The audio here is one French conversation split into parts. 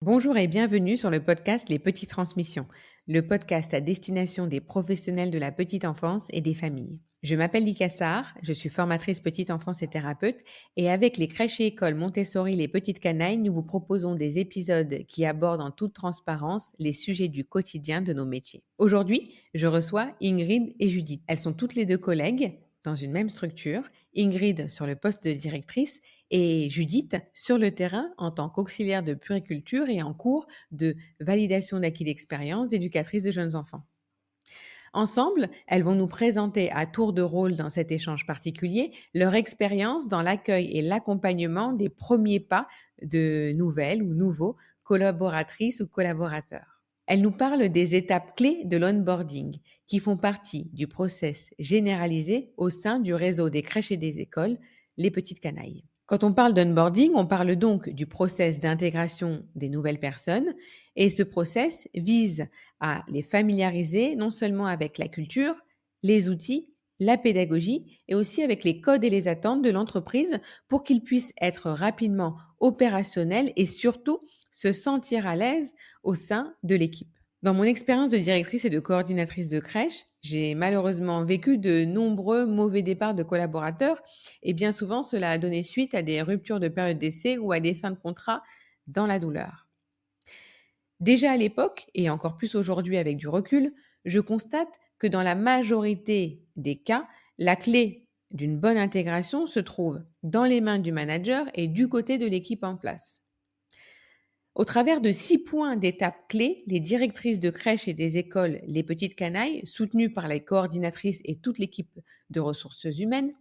Bonjour et bienvenue sur le podcast Les Petites Transmissions, le podcast à destination des professionnels de la petite enfance et des familles. Je m'appelle Lika Sarr, je suis formatrice petite enfance et thérapeute et avec les crèches et écoles Montessori Les Petites Canailles, nous vous proposons des épisodes qui abordent en toute transparence les sujets du quotidien de nos métiers. Aujourd'hui, je reçois Ingrid et Judith. Elles sont toutes les deux collègues dans une même structure, Ingrid sur le poste de directrice et Judith sur le terrain en tant qu'auxiliaire de puériculture et en cours de validation d'acquis d'expérience d'éducatrice de jeunes enfants. Ensemble, elles vont nous présenter à tour de rôle dans cet échange particulier leur expérience dans l'accueil et l'accompagnement des premiers pas de nouvelles ou nouveaux collaboratrices ou collaborateurs. Elles nous parlent des étapes clés de l'onboarding qui font partie du process généralisé au sein du réseau des crèches et des écoles, les petites canailles. Quand on parle d'onboarding, on parle donc du process d'intégration des nouvelles personnes et ce process vise à les familiariser non seulement avec la culture, les outils, la pédagogie et aussi avec les codes et les attentes de l'entreprise pour qu'ils puissent être rapidement opérationnels et surtout se sentir à l'aise au sein de l'équipe. Dans mon expérience de directrice et de coordinatrice de crèche, j'ai malheureusement vécu de nombreux mauvais départs de collaborateurs et bien souvent cela a donné suite à des ruptures de période d'essai ou à des fins de contrat dans la douleur. Déjà à l'époque, et encore plus aujourd'hui avec du recul, je constate que dans la majorité des cas, la clé d'une bonne intégration se trouve dans les mains du manager et du côté de l'équipe en place. Au travers de 6 points d'étapes clés, les directrices de crèches et des écoles Les Petites Canailles, soutenues par les coordinatrices et toute l'équipe de ressources humaines,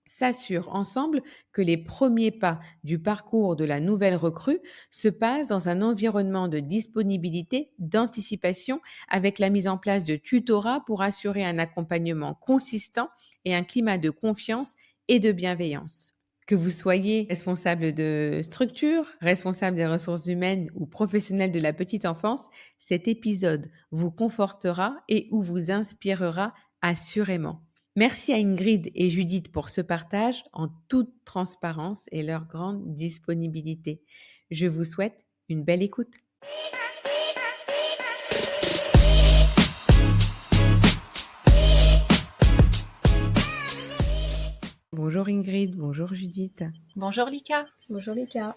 s'assurent ensemble que les premiers pas du parcours de la nouvelle recrue se passent dans un environnement de disponibilité, d'anticipation, avec la mise en place de tutorats pour assurer un accompagnement consistant et un climat de confiance et de bienveillance. Que vous soyez responsable de structure, responsable des ressources humaines ou professionnel de la petite enfance, cet épisode vous confortera et ou vous inspirera assurément. Merci à Ingrid et Judith pour ce partage en toute transparence et leur grande disponibilité. Je vous souhaite une belle écoute. Bonjour Ingrid, bonjour Judith. Bonjour Lika. Bonjour Lika.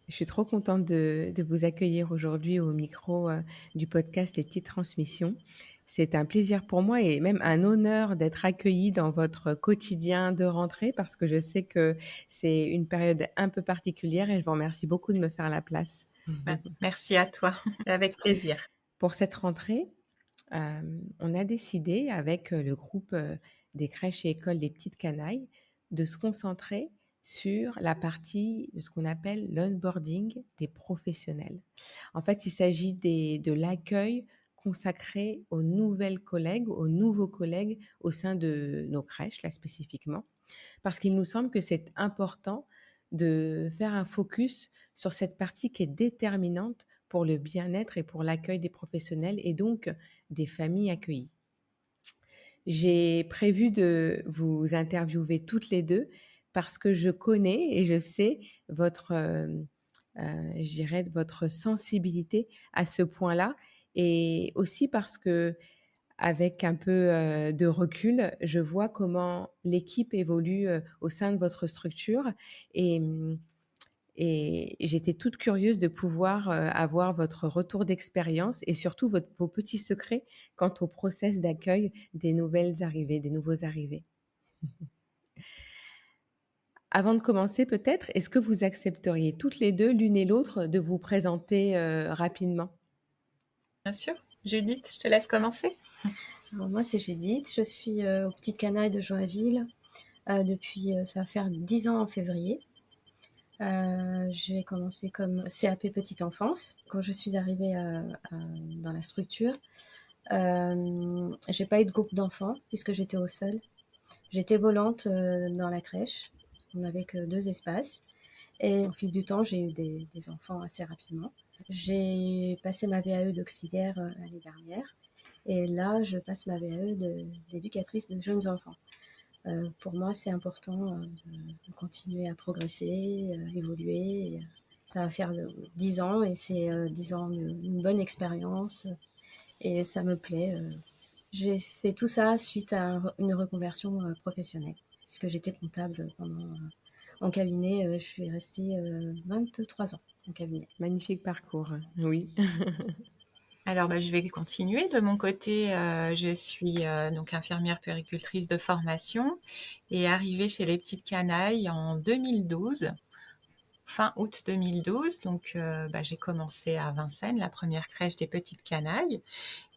Je suis trop contente de vous accueillir aujourd'hui au micro du podcast Les Petites Transmissions. C'est un plaisir pour moi et même un honneur d'être accueillie dans votre quotidien de rentrée parce que je sais que c'est une période un peu particulière et je vous remercie beaucoup de me faire la place. Merci à toi, avec plaisir. Pour cette rentrée, on a décidé avec le groupe des crèches et écoles des petites canailles de se concentrer sur la partie de ce qu'on appelle l'onboarding des professionnels. En fait, il s'agit de l'accueil consacré aux nouvelles collègues, aux nouveaux collègues au sein de nos crèches, là spécifiquement, parce qu'il nous semble que c'est important de faire un focus sur cette partie qui est déterminante pour le bien-être et pour l'accueil des professionnels et donc des familles accueillies. J'ai prévu de vous interviewer toutes les deux parce que je connais et je sais votre, je dirais, votre sensibilité à ce point-là et aussi parce que avec un peu de recul, je vois comment l'équipe évolue au sein de votre structure et, et j'étais toute curieuse de pouvoir avoir votre retour d'expérience et surtout vos petits secrets quant au process d'accueil des nouvelles arrivées, des nouveaux arrivés. Avant de commencer, peut-être, est-ce que vous accepteriez toutes les deux, l'une et l'autre, de vous présenter rapidement? Bien sûr. Judith, je te laisse commencer. Alors moi c'est Judith, je suis aux Petites Canailles de Joinville depuis, ça va faire 10 ans en février. J'ai commencé comme CAP petite enfance. Quand je suis arrivée dans la structure, j'ai pas eu de groupe d'enfants puisque j'étais au sol. J'étais volante dans la crèche, on n'avait que 2 espaces et au fil du temps, j'ai eu des enfants assez rapidement. J'ai passé ma VAE d'auxiliaire l'année dernière et là, je passe ma VAE d'éducatrice de jeunes enfants. Pour moi, c'est important de continuer à progresser, évoluer Ça va faire 10 ans et c'est 10 ans une bonne expérience et ça me plaît. J'ai fait tout ça suite à une reconversion professionnelle, puisque j'étais comptable en cabinet. Je suis restée 23 ans en cabinet. Magnifique parcours, oui. Alors, je vais continuer. De mon côté, je suis donc infirmière puéricultrice de formation et arrivée chez les Petites Canailles en 2012, fin août 2012. Donc, j'ai commencé à Vincennes, la première crèche des Petites Canailles,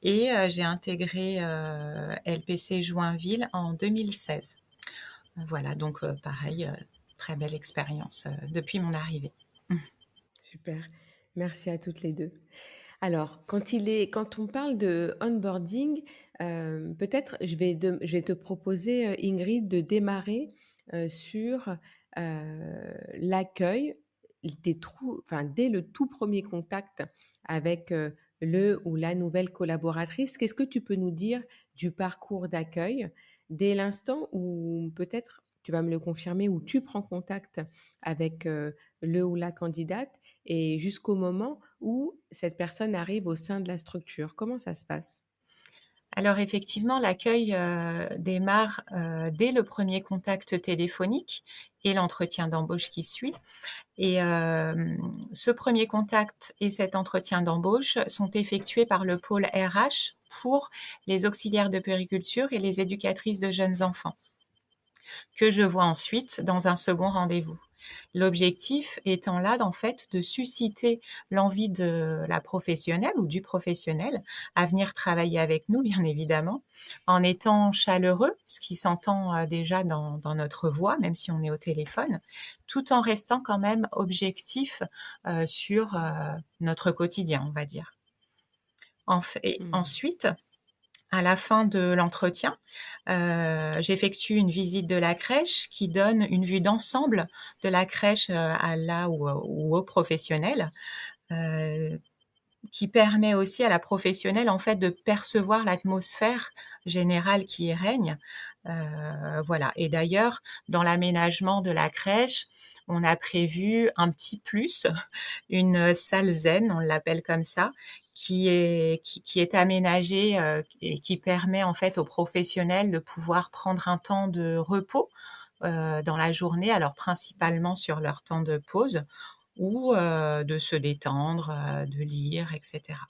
et j'ai intégré LPC Joinville en 2016. Voilà, donc pareil, très belle expérience depuis mon arrivée. Super. Merci à toutes les deux. Alors, quand on parle de onboarding, peut-être je vais te proposer, Ingrid, de démarrer, sur, l'accueil dès le tout premier contact avec, le ou la nouvelle collaboratrice. Qu'est-ce que tu peux nous dire du parcours d'accueil dès l'instant où peut-être, tu vas me le confirmer, où tu prends contact avec, le ou la candidate et jusqu'au moment où cette personne arrive au sein de la structure? Comment ça se passe? Alors effectivement, l'accueil, démarre, dès le premier contact téléphonique et l'entretien d'embauche qui suit, et ce premier contact et cet entretien d'embauche sont effectués par le pôle RH pour les auxiliaires de puériculture et les éducatrices de jeunes enfants, que je vois ensuite dans un second rendez-vous. L'objectif étant là, en fait, de susciter l'envie de la professionnelle ou du professionnel à venir travailler avec nous, bien évidemment, en étant chaleureux, ce qui s'entend déjà dans notre voix, même si on est au téléphone, tout en restant quand même objectif sur notre quotidien, on va dire. Et Mmh. ensuite, à la fin de l'entretien, j'effectue une visite de la crèche qui donne une vue d'ensemble de la crèche, à la ou au professionnel, heu, qui permet aussi à la professionnelle, en fait, de percevoir l'atmosphère générale qui y règne. Voilà, et d'ailleurs, dans l'aménagement de la crèche, on a prévu un petit plus, une salle zen, on l'appelle comme ça, qui est aménagée, et qui permet en fait aux professionnels de pouvoir prendre un temps de repos, dans la journée, alors principalement sur leur temps de pause ou de se détendre, de lire et cetera.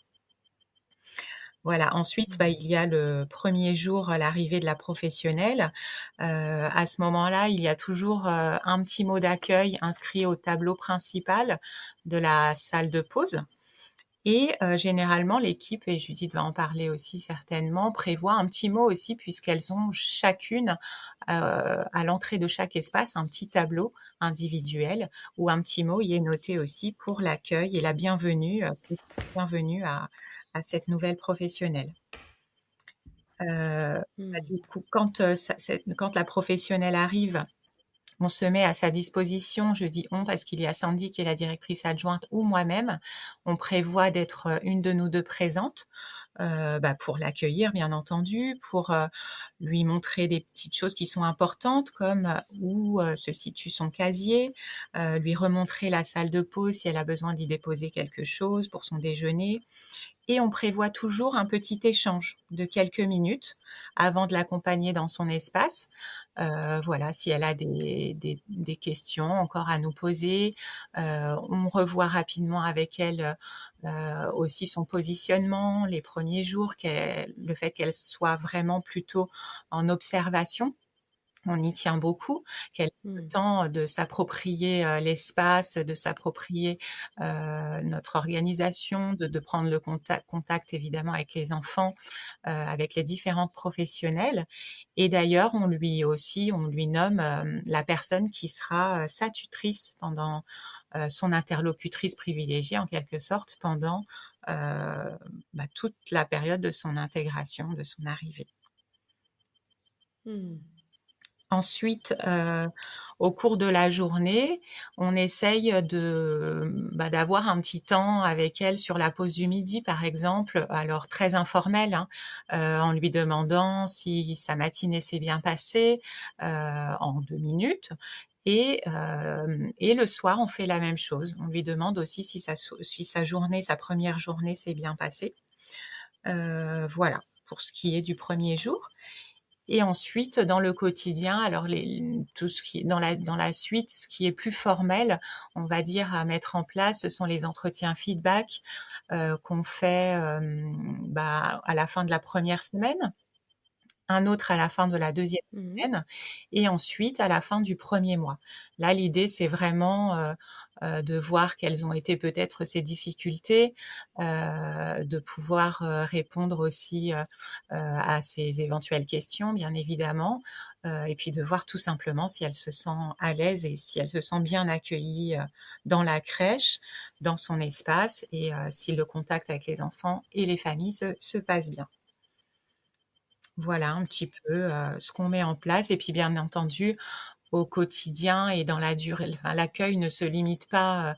Voilà, ensuite, Mmh. il y a le premier jour, l'arrivée de la professionnelle. À ce moment-là, il y a toujours, un petit mot d'accueil inscrit au tableau principal de la salle de pause, et généralement l'équipe, et Judith va en parler aussi certainement, prévoit un petit mot aussi, puisqu'elles ont chacune, à l'entrée de chaque espace, un petit tableau individuel où un petit mot y est noté aussi pour l'accueil et la bienvenue, souhaiter la bienvenue à cette nouvelle professionnelle. Mmh. Du coup, quand la professionnelle arrive, on se met à sa disposition. Je dis «on» parce qu'il y a Sandy qui est la directrice adjointe ou moi-même. On prévoit d'être, une de nous 2 présentes, pour l'accueillir bien entendu, pour, lui montrer des petites choses qui sont importantes comme, où, se situe son casier, lui remontrer la salle de pause si elle a besoin d'y déposer quelque chose pour son déjeuner. Et on prévoit toujours un petit échange de quelques minutes avant de l'accompagner dans son espace. Voilà, si elle a des questions encore à nous poser, on revoit rapidement avec elle, aussi son positionnement, les premiers jours, le fait qu'elle soit vraiment plutôt en observation. On y tient beaucoup, qu'elle ait le Mmh. temps de s'approprier, l'espace, de s'approprier, notre organisation, de prendre le contact évidemment avec les enfants, avec les différents professionnels, et d'ailleurs on lui nomme, la personne qui sera, sa tutrice pendant, son interlocutrice privilégiée en quelque sorte pendant, toute la période de son intégration, de son arrivée. Mmh. Ensuite, au cours de la journée, on essaye d'avoir un petit temps avec elle sur la pause du midi, par exemple, alors très informel, hein, en lui demandant si sa matinée s'est bien passée, en 2 minutes, Et le soir, on fait la même chose. On lui demande aussi si sa journée, sa première journée s'est bien passée. Voilà, pour ce qui est du premier jour. Et ensuite, dans le quotidien, alors tout ce qui est dans la suite, ce qui est plus formel, on va dire, à mettre en place, ce sont les entretiens feedback, qu'on fait, à la fin de la première semaine, un autre à la fin de la deuxième Mmh. semaine et ensuite à la fin du premier mois. Là, l'idée, c'est vraiment, de voir quelles ont été peut-être ses difficultés, de pouvoir, répondre aussi, à ses éventuelles questions, bien évidemment, et puis de voir tout simplement si elle se sent à l'aise et si elle se sent bien accueillie, dans la crèche, dans son espace et si le contact avec les enfants et les familles se passe bien. Voilà un petit peu, ce qu'on met en place et puis bien entendu, au quotidien et dans la durée, enfin l'accueil ne se limite pas,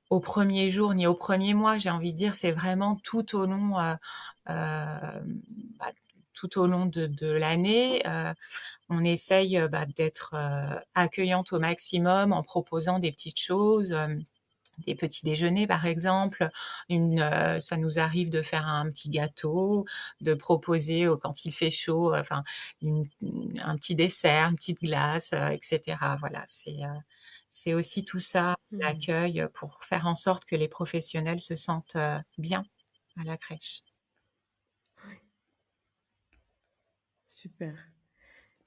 au 1er jour ni au 1er mois, j'ai envie de dire, c'est vraiment tout au long, bah, tout au long de l'année, on essaye, d'être, accueillante au maximum en proposant des petites choses, des petits déjeuners, par exemple, ça nous arrive de faire un petit gâteau, de proposer, quand il fait chaud, enfin une un petit dessert, une petite glace, et cetera. Voilà, c'est aussi tout ça, Mmh. l'accueil, pour faire en sorte que les professionnels se sentent, bien à la crèche. Super.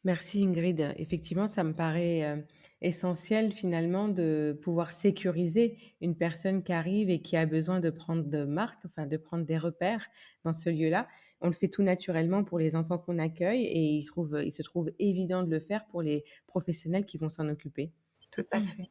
Merci Ingrid. Effectivement, ça me paraît, essentiel finalement de pouvoir sécuriser une personne qui arrive et qui a besoin de prendre de marques, enfin de prendre des repères dans ce lieu-là. On le fait tout naturellement pour les enfants qu'on accueille et il se trouve évident de le faire pour les professionnels qui vont s'en occuper. Tout à fait.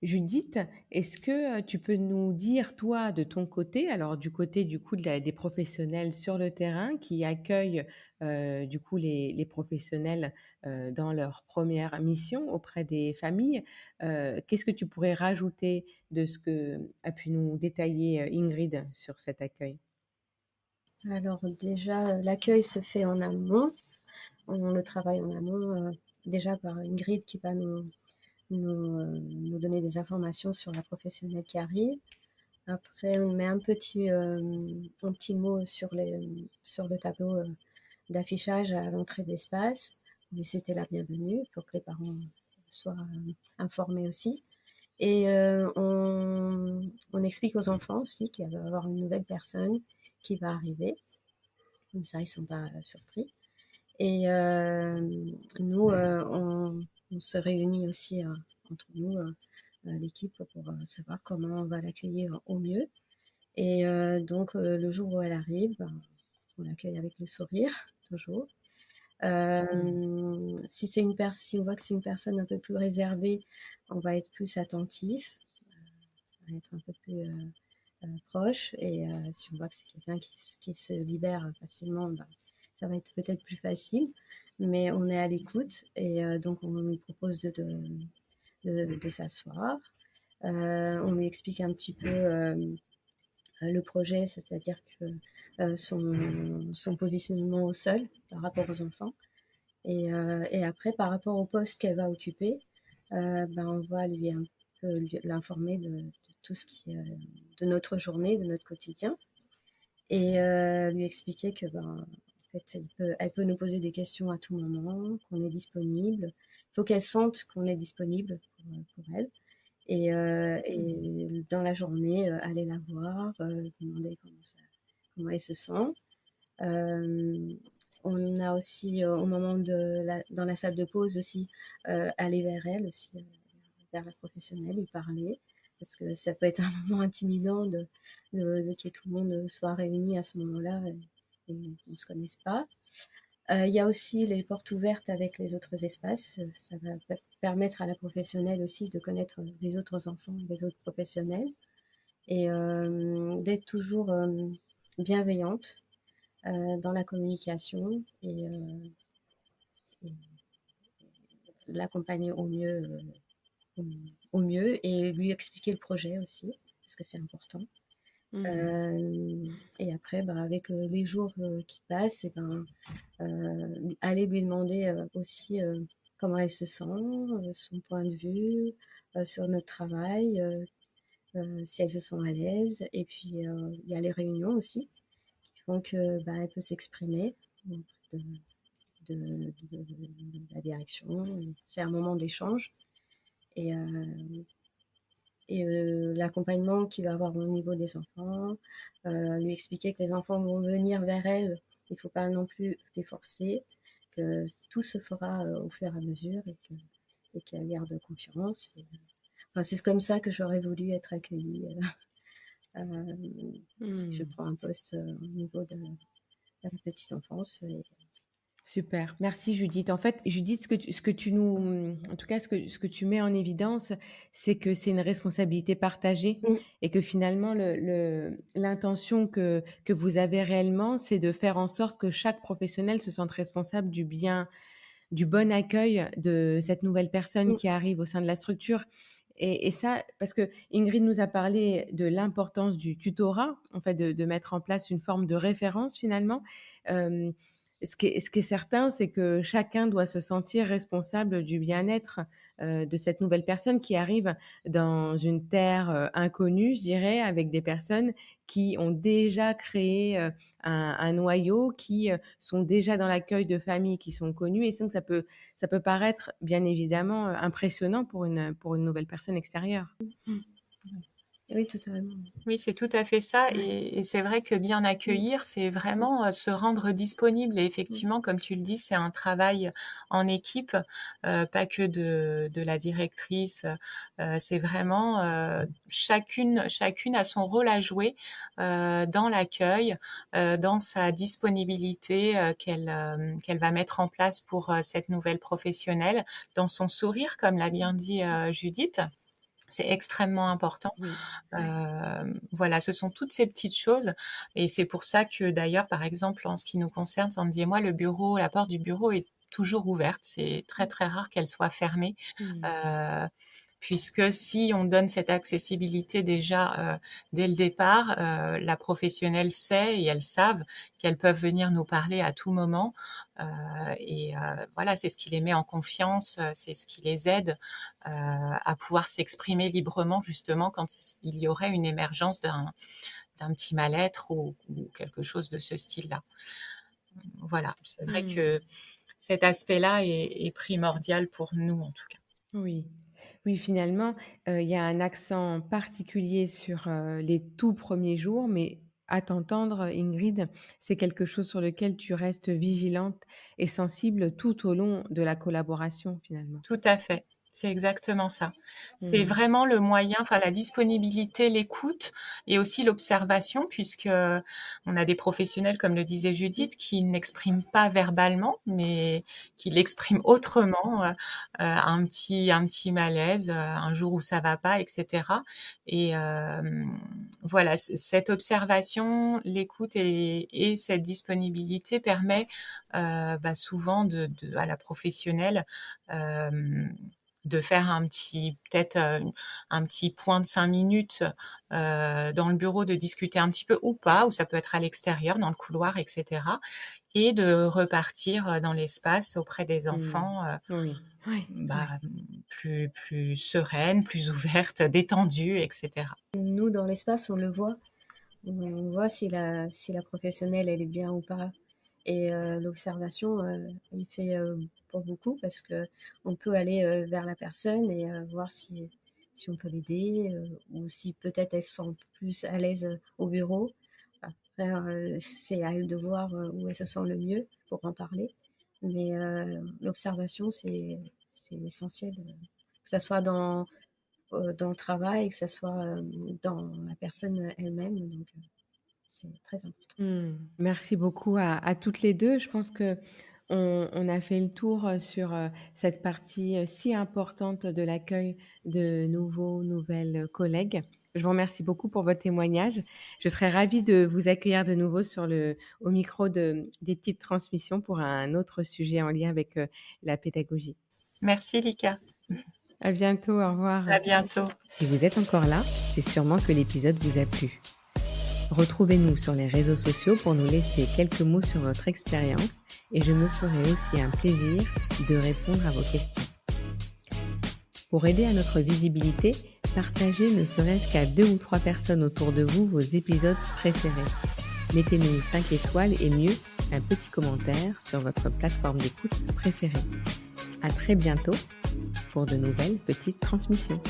Judith, est-ce que, tu peux nous dire, toi, de ton côté, alors du côté du coup de la des professionnels sur le terrain qui accueillent, du coup les professionnels, dans leur première mission auprès des familles, qu'est-ce que tu pourrais rajouter de ce que a pu nous détailler, Ingrid sur cet accueil? Alors déjà, l'accueil se fait en amont. On le travaille en amont, déjà par Ingrid qui va nous donner des informations sur la professionnelle qui arrive. Après, on met un petit mot sur le tableau d'affichage à l'entrée de l'espace pour lui souhaiter la bienvenue, pour que les parents soient informés aussi. Et on explique aux enfants aussi qu'il va y avoir une nouvelle personne qui va arriver. Comme ça, ils ne sont pas surpris. Et nous, on se réunit aussi entre nous, l'équipe, pour savoir comment on va l'accueillir au mieux. Et donc, le jour où elle arrive, ben, on l'accueille avec le sourire, toujours. Mmh. Si on voit que c'est une personne un peu plus réservée, on va être plus attentif, on va être un peu plus proche. Et si on voit que c'est quelqu'un qui se libère facilement, ben, ça va être peut-être plus facile. Mais on est à l'écoute et donc on lui propose de s'asseoir. On lui explique un petit peu le projet, c'est-à-dire que son positionnement au sol par rapport aux enfants. Et après, par rapport au poste qu'elle va occuper, ben, on va lui un peu l'informer de tout ce qui est de notre journée, de notre quotidien, et lui expliquer que ben, en fait, elle peut nous poser des questions à tout moment, qu'on est disponible. Il faut qu'elle sente qu'on est disponible pour elle. Mmh. Et dans la journée, aller la voir, lui demander comment elle se sent. Euh, on a aussi, au moment dans la salle de pause aussi, aller vers elle aussi, vers la professionnelle, lui parler, parce que ça peut être un moment intimidant que tout le monde soit réuni à ce moment-là et qu'on ne se connaisse pas. Il y a aussi les portes ouvertes avec les autres espaces. Ça va permettre à la professionnelle aussi de connaître les autres enfants, les autres professionnels, et d'être toujours bienveillante dans la communication et l'accompagner au, au mieux et lui expliquer le projet aussi, parce que c'est important. Mmh. Et après, bah, avec les jours qui passent, et ben, aller lui demander aussi comment elle se sent, son point de vue sur notre travail, si elle se sent à l'aise. Et puis, il y a les réunions aussi qui font que, bah, elle peut s'exprimer auprès de la direction. C'est un moment d'échange et l'accompagnement qu'il va avoir au niveau des enfants, lui expliquer que les enfants vont venir vers elle, il ne faut pas non plus les forcer, que tout se fera au fur et à mesure et qu'elle garde confiance. Enfin, c'est comme ça que j'aurais voulu être accueillie si je prends un poste au niveau de la petite enfance. Super. Merci Judith. En fait, Judith, ce que tu nous, en tout cas, ce que tu mets en évidence, c'est que c'est une responsabilité partagée Mm. et que finalement, l'intention que vous avez réellement, c'est de faire en sorte que chaque professionnel se sente responsable du bon accueil de cette nouvelle personne Mm. qui arrive au sein de la structure. Et ça, parce que Ingrid nous a parlé de l'importance du tutorat, en fait, de mettre en place une forme de référence finalement. Euh, ce qui est certain, c'est que chacun doit se sentir responsable du bien-être de cette nouvelle personne qui arrive dans une terre inconnue, je dirais, avec des personnes qui ont déjà créé un noyau, qui sont déjà dans l'accueil de familles qui sont connues. Et donc, ça peut paraître, bien évidemment, impressionnant pour une nouvelle personne extérieure. Oui, totalement. Oui, c'est tout à fait ça. Ouais. Et c'est vrai que bien accueillir, c'est vraiment se rendre disponible. Et effectivement, comme tu le dis, c'est un travail en équipe, pas que de la directrice. C'est vraiment chacune a son rôle à jouer dans l'accueil, dans sa disponibilité qu'elle va mettre en place pour cette nouvelle professionnelle, dans son sourire, comme l'a bien dit Judith. C'est extrêmement important. Oui. Voilà, ce sont toutes ces petites choses et c'est pour ça que d'ailleurs, par exemple, en ce qui nous concerne, Sandy et moi, la porte du bureau est toujours ouverte. C'est très, très rare qu'elle soit fermée. Mmh. Puisque si on donne cette accessibilité déjà dès le départ, la professionnelle sait et elles savent qu'elles peuvent venir nous parler à tout moment. Voilà, c'est ce qui les met en confiance, c'est ce qui les aide à pouvoir s'exprimer librement justement quand il y aurait une émergence d'un petit mal-être ou quelque chose de ce style-là. Voilà, c'est vrai que cet aspect-là est primordial pour nous en tout cas. Oui. Oui, finalement, il y a un accent particulier sur, les tout premiers jours, mais à t'entendre, Ingrid, c'est quelque chose sur lequel tu restes vigilante et sensible tout au long de la collaboration, finalement. Tout à fait, c'est exactement ça. C'est Mmh. vraiment le moyen, enfin la disponibilité, l'écoute et aussi l'observation puisque on a des professionnels, comme le disait Judith, qui n'expriment pas verbalement, mais qui l'expriment autrement, un petit malaise, un jour où ça va pas, etc. Et voilà, cette observation, l'écoute et cette disponibilité permet souvent à la professionnelle de faire peut-être un petit point de 5 minutes dans le bureau, de discuter un petit peu ou pas, ou ça peut être à l'extérieur, dans le couloir, etc. Et de repartir dans l'espace auprès des Mmh. enfants Oui. Ouais, ouais. plus sereine, plus ouverte, détendue, etc. Nous, dans l'espace, on le voit. On voit si la professionnelle, elle est bien ou pas. Et l'observation, il fait pour beaucoup parce que on peut aller vers la personne et voir si on peut l'aider ou si peut-être elle se sent plus à l'aise au bureau. Après, c'est à elle de voir où elle se sent le mieux pour en parler. Mais l'observation, c'est essentiel, que ça soit dans le travail, que ça soit dans la personne elle-même. Donc, c'est très important. Merci beaucoup à toutes les 2. Je pense qu'on a fait le tour, sur, cette partie, si importante de l'accueil de nouvelles collègues. Je vous remercie beaucoup pour votre témoignage. Je serais ravie de vous accueillir de nouveau au micro des petites transmissions pour un autre sujet en lien avec, la pédagogie. Merci Lika, À bientôt, au revoir. à bientôt. Si vous êtes encore là, c'est sûrement que l'épisode vous a plu. Retrouvez-nous sur les réseaux sociaux pour nous laisser quelques mots sur votre expérience et je me ferai aussi un plaisir de répondre à vos questions. Pour aider à notre visibilité, partagez ne serait-ce qu'à 2 ou 3 personnes autour de vous vos épisodes préférés. Mettez-nous 5 étoiles et mieux, un petit commentaire sur votre plateforme d'écoute préférée. À très bientôt pour de nouvelles petites transmissions.